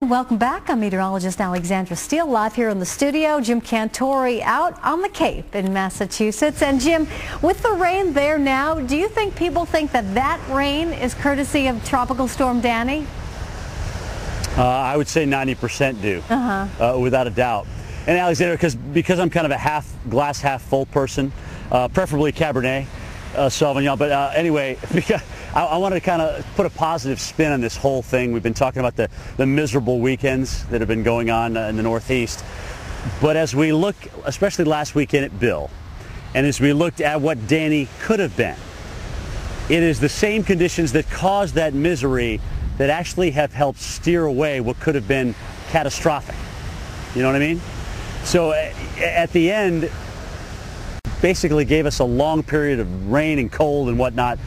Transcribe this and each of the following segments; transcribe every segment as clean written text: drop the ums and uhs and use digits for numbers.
Welcome back. I'm meteorologist Alexandra Steele, live here in the studio. Jim Cantore out on the Cape in Massachusetts. And Jim, with the rain there now, do you think people think that rain is courtesy of Tropical Storm Danny? I would say 90% do, without a doubt. And Alexandra, because I'm kind of a glass half full person, preferably Cabernet Sauvignon. But anyway, because I wanted to kind of put a positive spin on this whole thing. We've been talking about the miserable weekends that have been going on in the Northeast. But as we look, especially last weekend at Bill, and as we looked at what Danny could have been, it is the same conditions that caused that misery that actually have helped steer away what could have been catastrophic. You know what I mean? So at the end, basically gave us a long period of rain and cold and whatnot.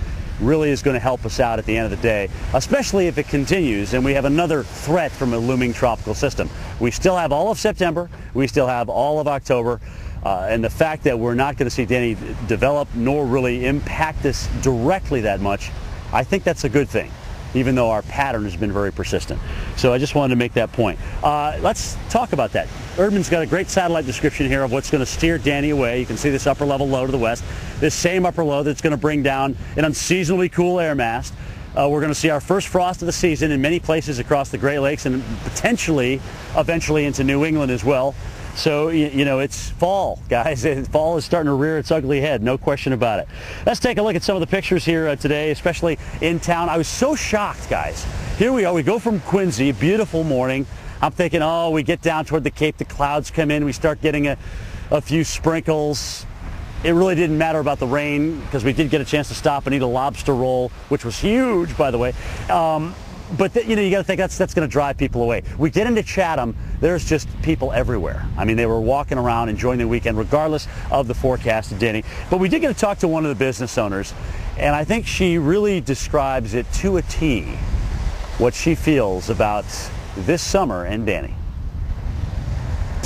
Really is going to help us out at the end of the day, especially if it continues and we have another threat from a looming tropical system. We still have all of September, we still have all of October, and the fact that we're not going to see Danny develop nor really impact us directly that much, I think that's a good thing, even though our pattern has been very persistent. So I just wanted to make that point. Let's talk about that. Erdman's got a great satellite description here of what's going to steer Danny away. You can see this upper level low to the west, this same upper low that's going to bring down an unseasonably cool air mass. We're going to see our first frost of the season in many places across the Great Lakes and potentially eventually into New England as well. So, you know, it's fall, guys. Fall is starting to rear its ugly head, no question about it. Let's take a look at some of the pictures here today, especially in town. I was so shocked, guys. Here we are. We go from Quincy, beautiful morning. I'm thinking, oh, we get down toward the Cape, the clouds come in, we start getting a few sprinkles. It really didn't matter about the rain because we did get a chance to stop and eat a lobster roll, which was huge, by the way. But you know, you got to think that's going to drive people away. We get into Chatham, there's just people everywhere. I mean, they were walking around enjoying the weekend regardless of the forecast of Danny. But we did get to talk to one of the business owners, and I think she really describes it to a T, what she feels about this summer and Danny.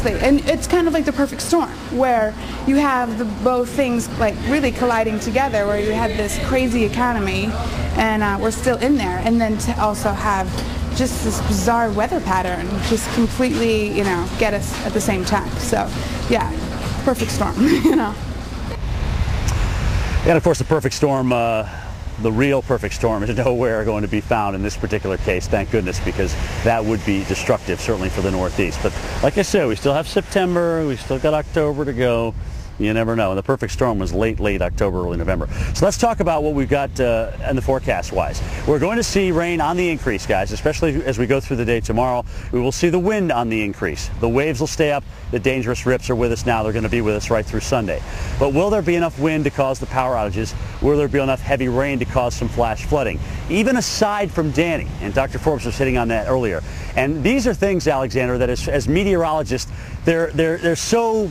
And it's kind of like the perfect storm where you have both things like really colliding together, where you had this crazy economy and we're still in there, and then to also have just this bizarre weather pattern just completely, you know, get us at the same time. So yeah, perfect storm, you know. And of course the perfect storm, the real perfect storm is nowhere going to be found in this particular case, thank goodness, because that would be destructive, certainly for the Northeast. But like I said, we still have September, we still got October to go. You never know. And the perfect storm was late October, early November. So let's talk about what we've got in the forecast-wise. We're going to see rain on the increase, guys, especially as we go through the day tomorrow. We will see the wind on the increase. The waves will stay up. The dangerous rips are with us now. They're going to be with us right through Sunday. But will there be enough wind to cause the power outages? Will there be enough heavy rain to cause some flash flooding? Even aside from Danny, and Dr. Forbes was hitting on that earlier. And these are things, Alexandra, that as meteorologists, they're so...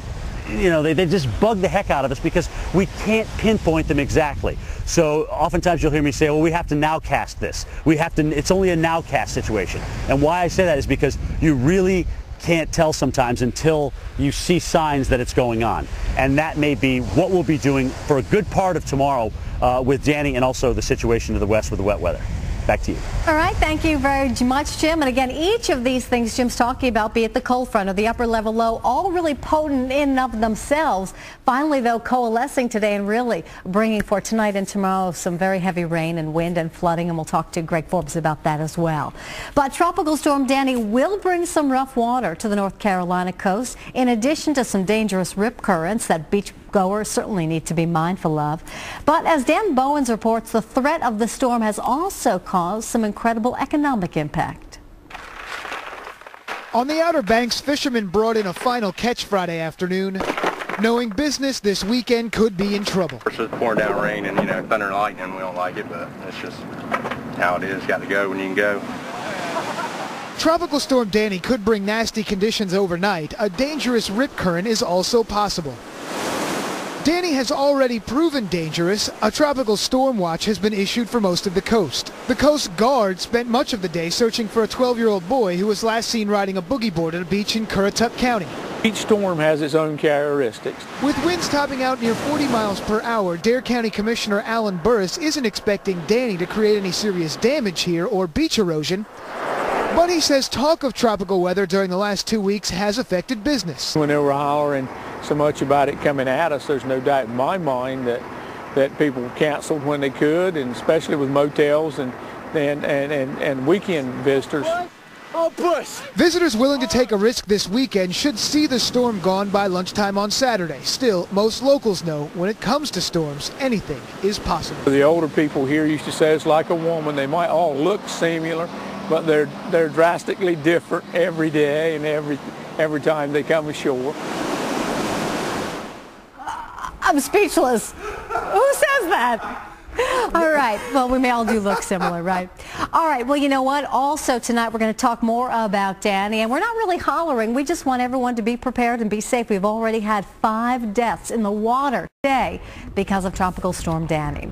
You know, they just bug the heck out of us because we can't pinpoint them exactly. So oftentimes you'll hear me say, well, we have to nowcast this. It's only a nowcast situation. And why I say that is because you really can't tell sometimes until you see signs that it's going on. And that may be what we'll be doing for a good part of tomorrow with Danny and also the situation to the west with the wet weather. Back to you. All right, thank you very much, Jim. And again, each of these things Jim's talking about, be it the cold front or the upper level low, all really potent in and of themselves. Finally, though, coalescing today and really bringing for tonight and tomorrow some very heavy rain and wind and flooding, and we'll talk to Greg Forbes about that as well. But Tropical Storm Danny will bring some rough water to the North Carolina coast, in addition to some dangerous rip currents that beachgoers certainly need to be mindful of. But as Dan Bowens reports, the threat of the storm has also caused some incredible economic impact. On the Outer Banks, fishermen brought in a final catch Friday afternoon, knowing business this weekend could be in trouble. It's just pouring down rain and, you know, thunder and lightning. We don't like it, but it's just how it is. Got to go when you can go. Tropical Storm Danny could bring nasty conditions overnight. A dangerous rip current is also possible. Danny has already proven dangerous. A tropical storm watch has been issued for most of the coast. The Coast Guard spent much of the day searching for a 12-year-old boy who was last seen riding a boogie board at a beach in Currituck County. Each storm has its own characteristics. With winds topping out near 40 miles per hour, Dare County Commissioner Alan Burris isn't expecting Danny to create any serious damage here or beach erosion. But he says talk of tropical weather during the last 2 weeks has affected business. When they were hollering so much about it coming at us, there's no doubt in my mind that people canceled when they could, and especially with motels and weekend visitors. Visitors willing to take a risk this weekend should see the storm gone by lunchtime on Saturday. Still, most locals know when it comes to storms, anything is possible. The older people here used to say it's like a woman. They might all look similar, but they're drastically different every day and every time they come ashore. I'm speechless. Who says that? All right. Well, we may all do look similar, right? All right. Well, you know what? Also tonight we're going to talk more about Danny, and we're not really hollering. We just want everyone to be prepared and be safe. We've already had 5 deaths in the water today because of Tropical Storm Danny.